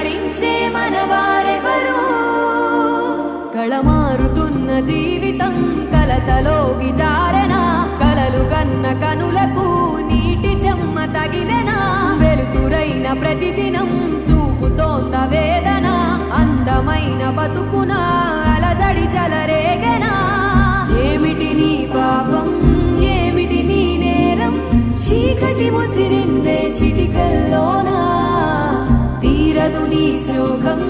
భరించే మనవారెవరు కళమారుతున్న జీవితం కలతలోకి జారెనా కలలు కన్న కనులకు నీటి చెమ్మ తగిలెనా వెలుతురైన ప్రతిదినం చూపుతోంద వేదన అందమైన బతుకున అలజడి చలరేగెనా ఏమిటి నీ పాపం ఏమిటి నీ నేరం చీకటి ముసిరిందే చిటికల్లోనా తీరదు నీ శోకం